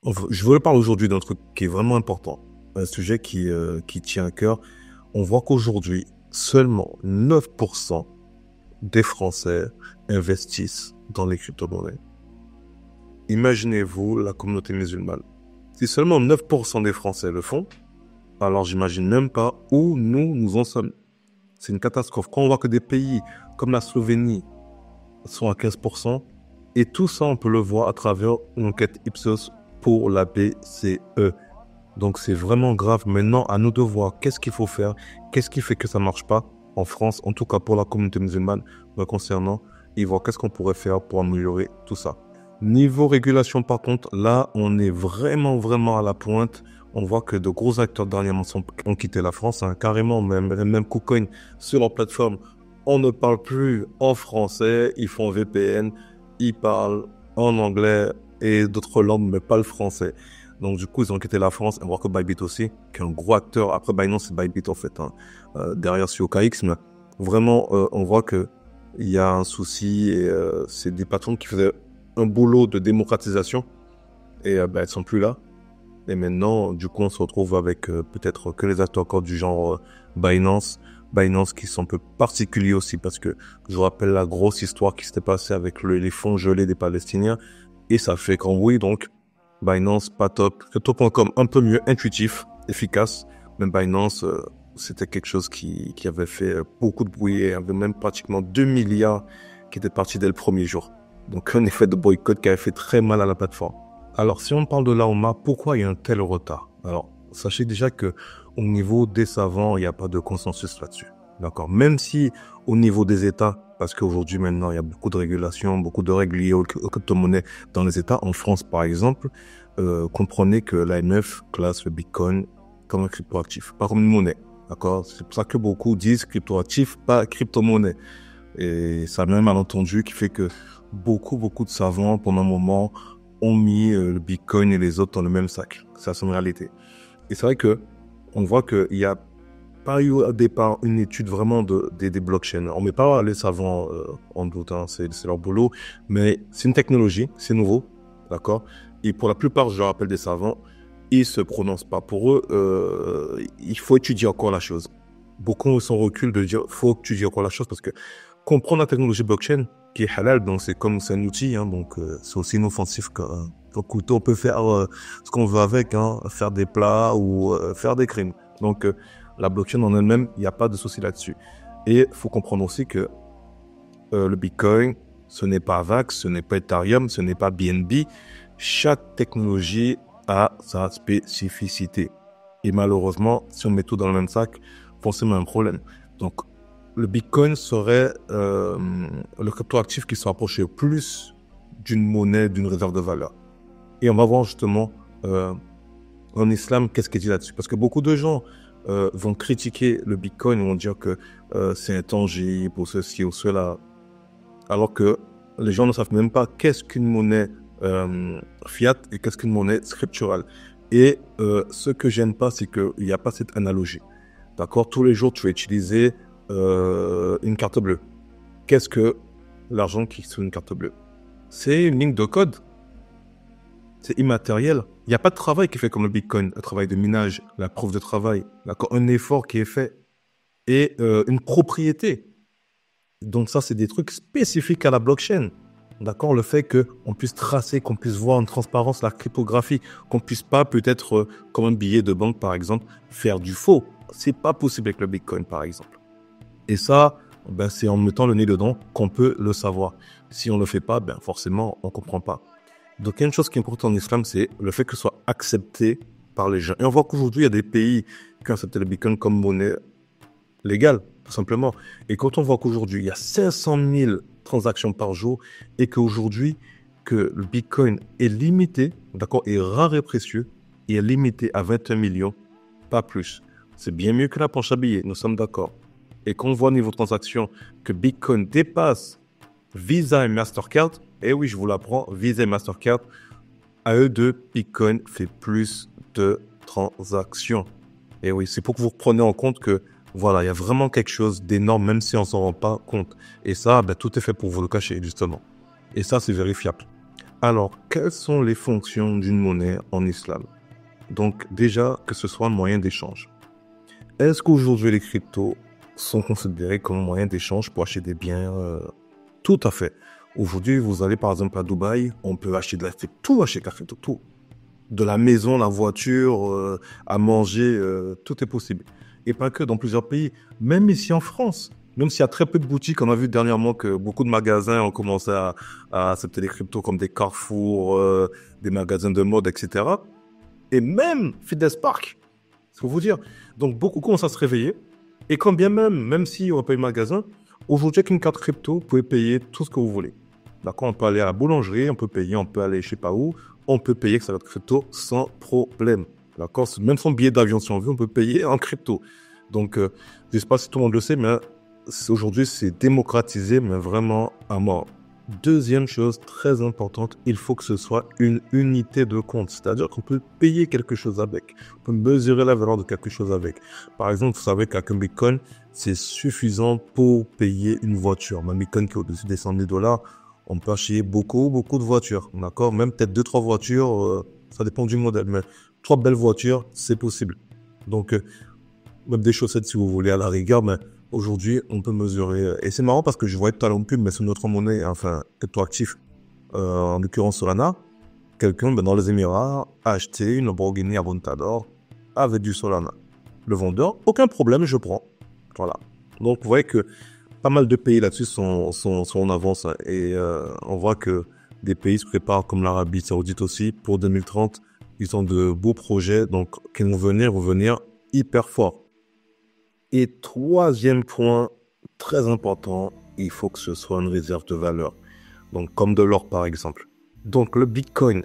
Je veux parler aujourd'hui d'un truc qui est vraiment important, un sujet qui tient à cœur. On voit qu'aujourd'hui, seulement 9% des Français investissent dans les crypto-monnaies. Imaginez-vous la communauté musulmane. Si seulement 9% des Français le font, alors j'imagine même pas où nous en sommes. C'est une catastrophe. Quand on voit que des pays comme la Slovénie sont à 15%, et tout ça, on peut le voir à travers une enquête Ipsos pour la BCE. Donc c'est vraiment grave. Maintenant, à nous de voir qu'est-ce qu'il faut faire, qu'est-ce qui fait que ça ne marche pas en France, en tout cas pour la communauté musulmane me concernant, et voir qu'est-ce qu'on pourrait faire pour améliorer tout ça. Niveau régulation, par contre, là, on est vraiment à la pointe. On voit que de gros acteurs dernièrement ont quitté la France, hein, carrément, même KuCoin sur leur plateforme. On ne parle plus en français, ils font VPN, ils parlent en anglais et d'autres langues, mais pas le français. Donc du coup, ils ont quitté la France. On voit que Bybit aussi, qui est un gros acteur. Après Binance, c'est Bybit en fait, hein, derrière sur OKX. Mais vraiment, on voit que il y a un souci et c'est des patrons qui faisaient un boulot de démocratisation et elles sont plus là. Et maintenant, du coup, on se retrouve avec peut-être que les acteurs encore du genre Binance qui sont un peu particuliers aussi parce que je vous rappelle la grosse histoire qui s'était passée avec les fonds gelés des Palestiniens et ça fait qu'en oui, donc Binance, pas top. Crypto.com, un peu mieux, intuitif, efficace. Même Binance, c'était quelque chose qui avait fait beaucoup de bruit et avait même pratiquement 2 milliards qui étaient partis dès le premier jour. Donc un effet de boycott qui avait fait très mal à la plateforme. Alors si on parle de l'AOMA, pourquoi il y a un tel retard? Alors sachez déjà que au niveau des savants, il n'y a pas de consensus là-dessus. D'accord. Même si au niveau des États, parce qu'aujourd'hui maintenant il y a beaucoup de régulations, beaucoup de règles liées aux crypto-monnaies dans les États. En France par exemple, comprenez que l'AMF classe le Bitcoin comme un cryptoactif, pas comme une monnaie. D'accord. C'est pour ça que beaucoup disent cryptoactif, pas crypto-monnaie. Et ça a même un malentendu qui fait que beaucoup de savants pendant un moment ont mis le Bitcoin et les autres dans le même sac. C'est ça, une réalité. Et c'est vrai que on voit qu'il y a pas eu au départ une étude vraiment des blockchains. On met pas les savants en doute, hein, c'est leur boulot, mais c'est une technologie, c'est nouveau, d'accord. Et pour la plupart, je rappelle des savants, ils se prononcent pas. Pour eux, il faut étudier encore la chose. Beaucoup sont recul de dire faut étudier encore la chose parce que comprendre la technologie blockchain qui est halal, donc c'est comme c'est un outil, hein, donc c'est aussi inoffensif qu'un couteau. On peut faire ce qu'on veut avec, hein, faire des plats ou faire des crimes. Donc la blockchain en elle-même, il n'y a pas de souci là-dessus. Et il faut comprendre aussi que le Bitcoin, ce n'est pas Avax, ce n'est pas Ethereum, ce n'est pas BNB. Chaque technologie a sa spécificité. Et malheureusement, si on met tout dans le même sac, forcément un problème. Donc, le Bitcoin serait le cryptoactif qui se rapprochait plus d'une monnaie, d'une réserve de valeur. Et on va voir justement en islam, qu'est-ce qu'il dit là-dessus. Parce que beaucoup de gens vont critiquer le Bitcoin, vont dire que c'est intangible ou ceci ou cela. Alors que les gens ne savent même pas qu'est-ce qu'une monnaie fiat et qu'est-ce qu'une monnaie scripturale. Et ce que j'aime pas, c'est qu'il n'y a pas cette analogie. D'accord? Tous les jours, tu vas utiliser une carte bleue. Qu'est-ce que l'argent qui est sur une carte bleue? C'est une ligne de code. C'est immatériel. Il n'y a pas de travail qui est fait comme le Bitcoin, un travail de minage, la preuve de travail, d'accord, un effort qui est fait et une propriété. Donc ça, c'est des trucs spécifiques à la blockchain. D'accord, le fait qu'on puisse tracer, qu'on puisse voir en transparence la cryptographie, qu'on puisse pas peut-être, comme un billet de banque par exemple, faire du faux. C'est pas possible avec le Bitcoin par exemple. Et ça, ben, c'est en mettant le nez dedans qu'on peut le savoir. Si on le fait pas, ben forcément, on comprend pas. Donc il y a une chose qui est importante en islam, c'est le fait que ce soit accepté par les gens. Et on voit qu'aujourd'hui, il y a des pays qui ont accepté le Bitcoin comme monnaie légale, tout simplement. Et quand on voit qu'aujourd'hui, il y a 500 000 transactions par jour et qu'aujourd'hui, que le Bitcoin est limité, d'accord, est rare et précieux, et est limité à 21 millions, pas plus. C'est bien mieux que la planche à billets, nous sommes d'accord. Et quand on voit au niveau transaction que Bitcoin dépasse Visa et Mastercard, et oui, je vous l'apprends, Visa et Mastercard, à eux deux, Bitcoin fait plus de transactions. Et oui, c'est pour que vous preniez en compte que voilà, il y a vraiment quelque chose d'énorme, même si on s'en rend pas compte. Et ça, ben, tout est fait pour vous le cacher, justement. Et ça, c'est vérifiable. Alors, quelles sont les fonctions d'une monnaie en islam? Donc, déjà, que ce soit un moyen d'échange. Est-ce qu'aujourd'hui, les cryptos sont considérés comme un moyen d'échange pour acheter des biens? Tout à fait. Aujourd'hui, vous allez par exemple à Dubaï, on peut acheter de la crypto, tout acheter de la crypto, tout. De la maison, la voiture, à manger, tout est possible. Et pas que dans plusieurs pays, même ici en France. Même s'il y a très peu de boutiques, on a vu dernièrement que beaucoup de magasins ont commencé à accepter les cryptos comme des Carrefour, des magasins de mode, etc. Et même Fitness Park, c'est pour vous dire. Donc beaucoup commencent à se réveiller. Et quand bien même si on n'a pas eu magasin, aujourd'hui avec une carte crypto, vous pouvez payer tout ce que vous voulez. D'accord, on peut aller à la boulangerie, on peut payer, on peut aller je sais pas où, on peut payer avec sa carte crypto sans problème. D'accord, même son billet d'avion si on veut, on peut payer en crypto. Donc, je ne sais pas si tout le monde le sait, mais aujourd'hui c'est démocratisé, mais vraiment à mort. Deuxième chose très importante, il faut que ce soit une unité de compte. C'est-à-dire qu'on peut payer quelque chose avec. On peut mesurer la valeur de quelque chose avec. Par exemple, vous savez qu'avec un Bitcoin, c'est suffisant pour payer une voiture. Un Bitcoin qui est au-dessus des 100 000 $, on peut acheter beaucoup de voitures. D'accord? Même peut-être 2-3 voitures, ça dépend du modèle. Mais 3 belles voitures, c'est possible. Donc, même des chaussettes si vous voulez à la rigueur, mais aujourd'hui, on peut mesurer. Et c'est marrant parce que je voyais tout à l'heure une pub, mais c'est notre monnaie, enfin, cryptoactif, en l'occurrence Solana. Quelqu'un, dans les Émirats, a acheté une Lamborghini Aventador avec du Solana. Le vendeur, aucun problème, je prends. Voilà. Donc, vous voyez que pas mal de pays là-dessus sont en avance. Et on voit que des pays se préparent, comme l'Arabie Saoudite aussi, pour 2030. Ils ont de beaux projets, donc qui vont venir hyper fort. Et troisième point, très important, il faut que ce soit une réserve de valeur. Donc, comme de l'or, par exemple. Donc, le Bitcoin,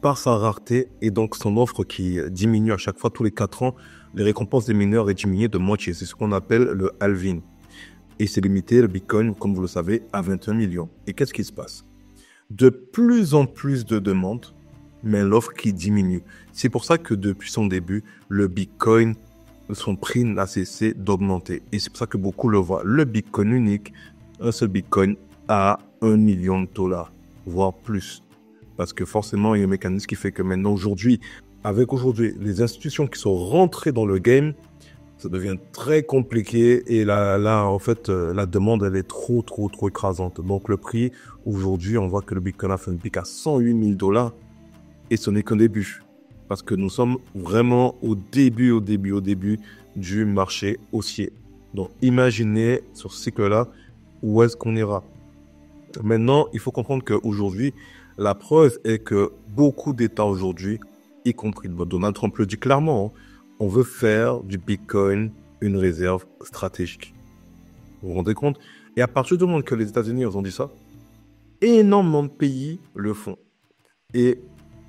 par sa rareté et donc son offre qui diminue à chaque fois, tous les 4 ans, les récompenses des mineurs est diminuée de moitié. C'est ce qu'on appelle le halving. Et c'est limité, le Bitcoin, comme vous le savez, à 21 millions. Et qu'est-ce qui se passe? De plus en plus de demandes, mais l'offre qui diminue. C'est pour ça que depuis son début, le Bitcoin, son prix n'a cessé d'augmenter. Et c'est pour ça que beaucoup le voient. Le Bitcoin unique, un seul Bitcoin à 1 million de $, voire plus. Parce que forcément, il y a un mécanisme qui fait que maintenant, aujourd'hui, les institutions qui sont rentrées dans le game, ça devient très compliqué. Et là, en fait, la demande, elle est trop écrasante. Donc, le prix, aujourd'hui, on voit que le Bitcoin a fait un pic à 108 000 $. Et ce n'est qu'un début. Parce que nous sommes vraiment au début du marché haussier. Donc, imaginez sur ce cycle-là, où est-ce qu'on ira. Maintenant, il faut comprendre qu'aujourd'hui, la preuve est que beaucoup d'États aujourd'hui, y compris Donald Trump le dit clairement, on veut faire du Bitcoin une réserve stratégique. Vous vous rendez compte? Et à partir du moment que les États-Unis ont dit ça, énormément de pays le font. Et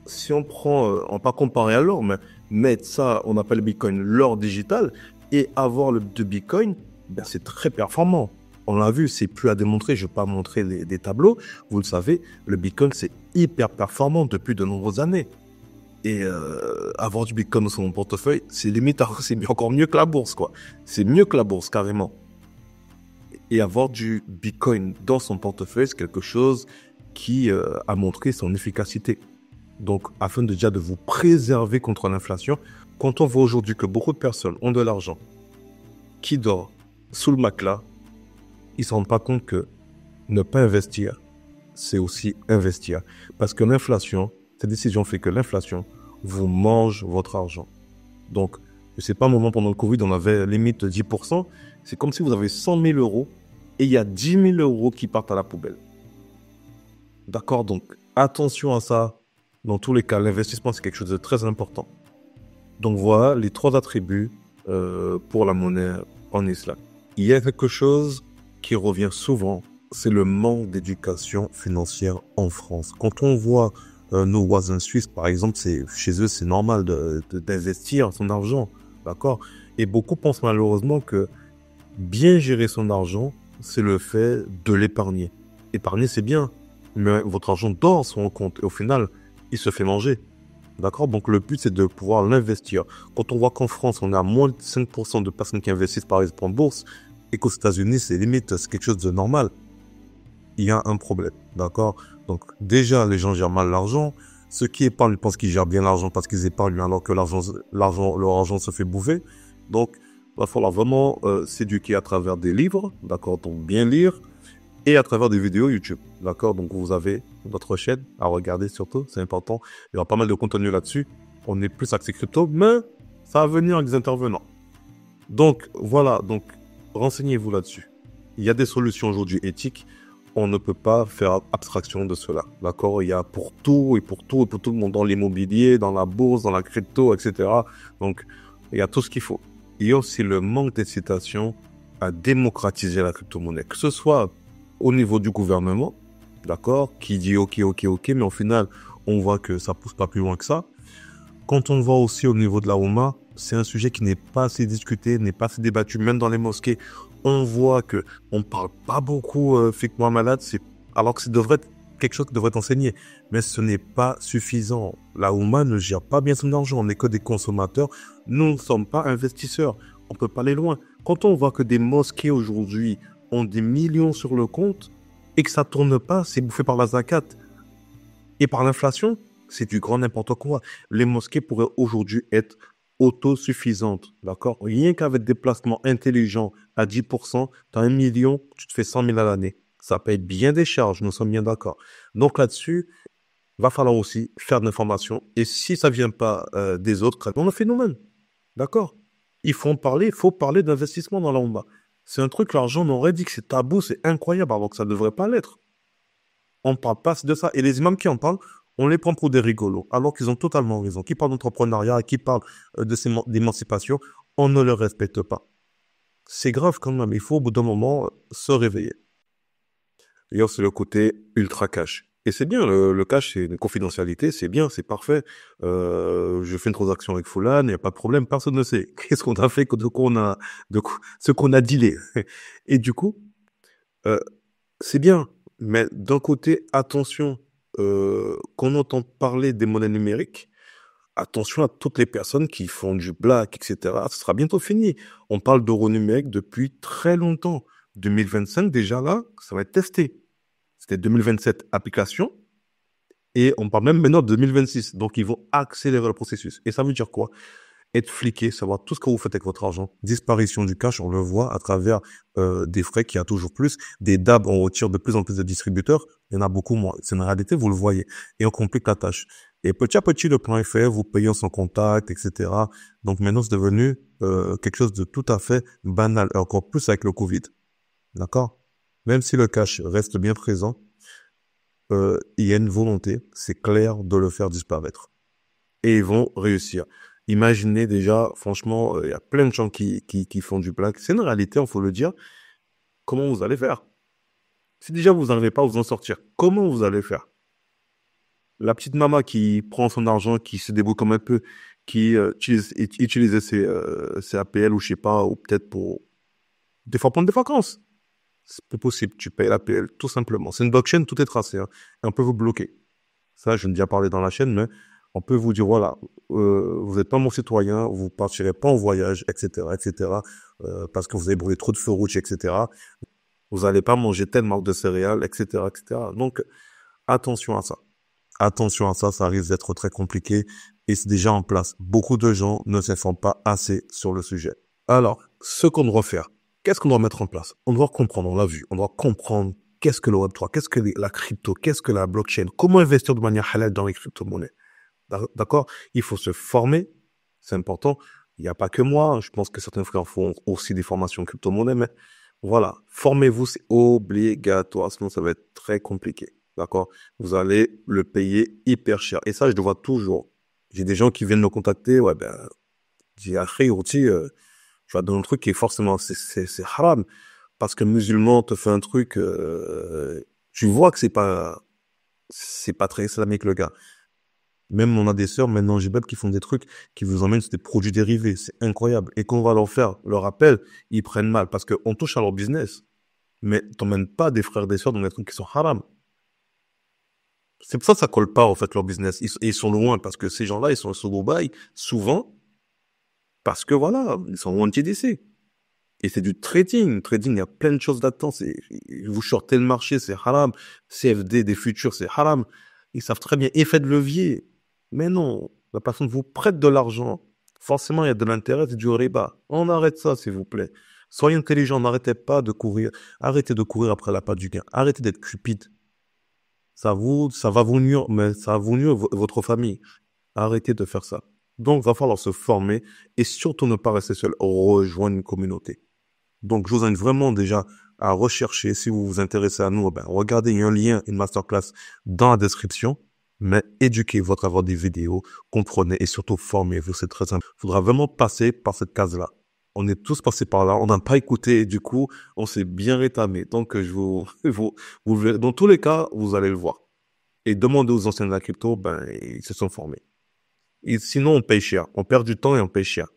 si on prend, on va pas comparer à l'or, mais mettre ça, on appelle le Bitcoin l'or digital, et avoir de Bitcoin, ben c'est très performant. On l'a vu, c'est plus à démontrer, je ne vais pas montrer des tableaux. Vous le savez, le Bitcoin, c'est hyper performant depuis de nombreuses années. Et avoir du Bitcoin dans son portefeuille, c'est limite, c'est encore mieux que la bourse, quoi. C'est mieux que la bourse, carrément. Et avoir du Bitcoin dans son portefeuille, c'est quelque chose qui a montré son efficacité. Donc, afin déjà de vous préserver contre l'inflation, quand on voit aujourd'hui que beaucoup de personnes ont de l'argent qui dort sous le matelas, ils ne se rendent pas compte que ne pas investir, c'est aussi investir. Parce que l'inflation, cette décision fait que l'inflation vous mange votre argent. Donc, je ne sais pas, un moment pendant le Covid, on avait limite 10%. C'est comme si vous avez 100 000 euros et il y a 10 000 euros qui partent à la poubelle. D'accord? Donc, attention à ça. Dans tous les cas, l'investissement, c'est quelque chose de très important. Donc voilà les 3 attributs pour la monnaie en islam. Il y a quelque chose qui revient souvent, c'est le manque d'éducation financière en France. Quand on voit nos voisins suisses, par exemple, chez eux, c'est normal d'investir son argent, d'accord? Et beaucoup pensent malheureusement que bien gérer son argent, c'est le fait de l'épargner. Épargner, c'est bien, mais votre argent dort sur un compte et au final, il se fait manger. D'accord? Donc, le but, c'est de pouvoir l'investir. Quand on voit qu'en France, on a moins de 5% de personnes qui investissent, par exemple, en bourse, et qu'aux États-Unis, c'est limite, c'est quelque chose de normal, il y a un problème. D'accord? Donc, déjà, les gens gèrent mal l'argent. Ceux qui épargnent pensent qu'ils gèrent bien l'argent parce qu'ils épargnent alors que leur argent se fait bouffer. Donc, il va falloir vraiment s'éduquer à travers des livres, d'accord, donc bien lire, et à travers des vidéos YouTube, d'accord. Donc, vous avez notre chaîne à regarder surtout, c'est important. Il y aura pas mal de contenu là-dessus. On est plus axé crypto, mais ça va venir avec des intervenants. Donc, voilà, donc renseignez-vous là-dessus. Il y a des solutions aujourd'hui éthiques. On ne peut pas faire abstraction de cela. D'accord? Il y a pour tout et pour tout et pour tout le monde dans l'immobilier, dans la bourse, dans la crypto, etc. Donc, il y a tout ce qu'il faut. Il y a aussi le manque d'incitation à démocratiser la crypto-monnaie, que ce soit au niveau du gouvernement, d'accord, qui dit OK, mais au final, on voit que ça pousse pas plus loin que ça. Quand on voit aussi au niveau de la Oumma, c'est un sujet qui n'est pas assez discuté, n'est pas assez débattu, même dans les mosquées. On voit que on parle pas beaucoup fiqh Muamalat, alors que ça devrait être quelque chose qui devrait être enseigné. Mais ce n'est pas suffisant. La Oumma ne gère pas bien son argent. On n'est que des consommateurs. Nous ne sommes pas investisseurs. On peut pas aller loin. Quand on voit que des mosquées aujourd'hui ont des millions sur le compte et que ça tourne pas, c'est bouffé par la zakat et par l'inflation, c'est du grand n'importe quoi. Les mosquées pourraient aujourd'hui être autosuffisantes, d'accord? Rien qu'avec des placements intelligents à 10%, tu as 1 million, tu te fais 100 000 à l'année. Ça paye bien des charges, nous sommes bien d'accord. Donc là-dessus, va falloir aussi faire de l'information. Et si ça vient pas des autres, on le fait nous-mêmes, d'accord? Il faut parler d'investissement dans la Oumma. C'est un truc, l'argent, on aurait dit que c'est tabou, c'est incroyable, alors que ça ne devrait pas l'être. On ne parle pas de ça. Et les imams qui en parlent, on les prend pour des rigolos, alors qu'ils ont totalement raison. Qui parlent d'entrepreneuriat, qui parlent d'émancipation, on ne le respecte pas. C'est grave quand même. Il faut au bout d'un moment se réveiller. D'ailleurs, c'est le côté ultra cash. Et c'est bien, le cash, c'est une confidentialité, c'est bien, c'est parfait. Je fais une transaction avec Fulan, il n'y a pas de problème, personne ne sait. Qu'est-ce qu'on a fait, ce qu'on a dealé. Et du coup, euh, c'est bien, mais d'un côté, attention, qu'on entend parler des monnaies numériques, attention à toutes les personnes qui font du black, etc. Ce sera bientôt fini. On parle d'euros numériques depuis très longtemps. 2025, déjà là, ça va être testé. C'était 2027 application, et on parle même maintenant de 2026. Donc, ils vont accélérer le processus. Et ça veut dire quoi? Être fliqué, savoir tout ce que vous faites avec votre argent. Disparition du cash, on le voit à travers des frais qu'il y a toujours plus. Des DAB, on retire de plus en plus de distributeurs. Il y en a beaucoup moins. C'est une réalité, vous le voyez. Et on complique la tâche. Et petit à petit, le plan est fait, vous payez sans contact, etc. Donc maintenant, c'est devenu quelque chose de tout à fait banal. Et encore plus avec le Covid. D'accord? Même si le cash reste bien présent, il y a une volonté, c'est clair, de le faire disparaître. Et ils vont réussir. Imaginez déjà, franchement, il y a plein de gens qui font du black. C'est une réalité, il faut le dire. Comment vous allez faire? Si déjà vous n'arrivez pas à vous en sortir, comment vous allez faire? La petite maman qui prend son argent, qui se débrouille comme un peu, qui utilise ses APL ou je sais pas, ou peut-être pour des fois prendre des vacances. C'est pas possible, tu payes l'APL, tout simplement. C'est une blockchain, tout est tracé, hein, et on peut vous bloquer. Ça, je ne déjà parlé dans la chaîne, mais on peut vous dire, voilà, vous n'êtes pas mon citoyen, vous partirez pas en voyage, etc., parce que vous avez brûlé trop de feux rouges, etc. Vous n'allez pas manger telle marque de céréales, etc. Donc, attention à ça. Attention à ça, ça risque d'être très compliqué et c'est déjà en place. Beaucoup de gens ne s'informent pas assez sur le sujet. Alors, ce qu'on doit faire, qu'est-ce qu'on doit mettre en place? On doit comprendre, on l'a vu, on doit comprendre qu'est-ce que le Web3, qu'est-ce que la crypto, qu'est-ce que la blockchain, comment investir de manière halal dans les crypto-monnaies. D'accord? Il faut se former, c'est important. Il n'y a pas que moi, je pense que certains frères font aussi des formations crypto-monnaies, mais voilà, formez-vous, c'est obligatoire, sinon ça va être très compliqué. D'accord? Vous allez le payer hyper cher. Et ça, je le vois toujours. J'ai des gens qui viennent me contacter, ouais, ben, j'ai après, aussi, tu vas dans un truc qui est forcément, c'est haram. Parce que musulman te fait un truc, tu vois que c'est pas très islamique, le gars. Même on a des sœurs, maintenant, Jibab, qui font des trucs, qui vous emmènent sur des produits dérivés. C'est incroyable. Et quand on va leur faire le rappel, ils prennent mal parce qu'on touche à leur business. Mais t'emmènes pas des frères et des sœurs dans des trucs qui sont haram. C'est pour ça que ça colle pas, en fait, leur business. Ils sont loin parce que ces gens-là, ils sont sur Dubaï, souvent, parce que voilà, ils sont anti-DC. Et c'est du trading. Trading, il y a plein de choses là-dedans. Vous shortez le marché, c'est haram. CFD, des futurs, c'est haram. Ils savent très bien. Effet de levier. Mais non, la personne vous prête de l'argent. Forcément, il y a de l'intérêt, c'est du riba. On arrête ça, s'il vous plaît. Soyez intelligents, n'arrêtez pas de courir. Arrêtez de courir après la patte du gain. Arrêtez d'être cupide. Ça va vous nuire, mais ça va vous nuire votre famille. Arrêtez de faire ça. Donc, il va falloir se former et surtout ne pas rester seul. Rejoindre une communauté. Donc, je vous invite vraiment déjà à rechercher. Si vous vous intéressez à nous, regardez, il y a un lien, une masterclass dans la description. Mais éduquez-vous à travers des vidéos, comprenez et surtout formez-vous. C'est très simple. Il faudra vraiment passer par cette case-là. On est tous passés par là. On n'a pas écouté et du coup, on s'est bien rétamé. Donc, vous verrez. Dans tous les cas, vous allez le voir. Et demandez aux anciens de la crypto, ils se sont formés. Et sinon, on paye cher. On perd du temps et on paye cher.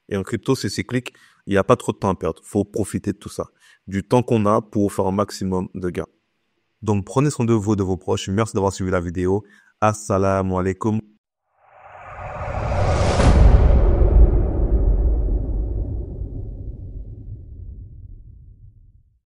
Et en crypto, c'est cyclique. Il n'y a pas trop de temps à perdre. Faut profiter de tout ça. Du temps qu'on a pour faire un maximum de gains. Donc, prenez soin de vous et de vos proches. Merci d'avoir suivi la vidéo. Assalamu alaikum.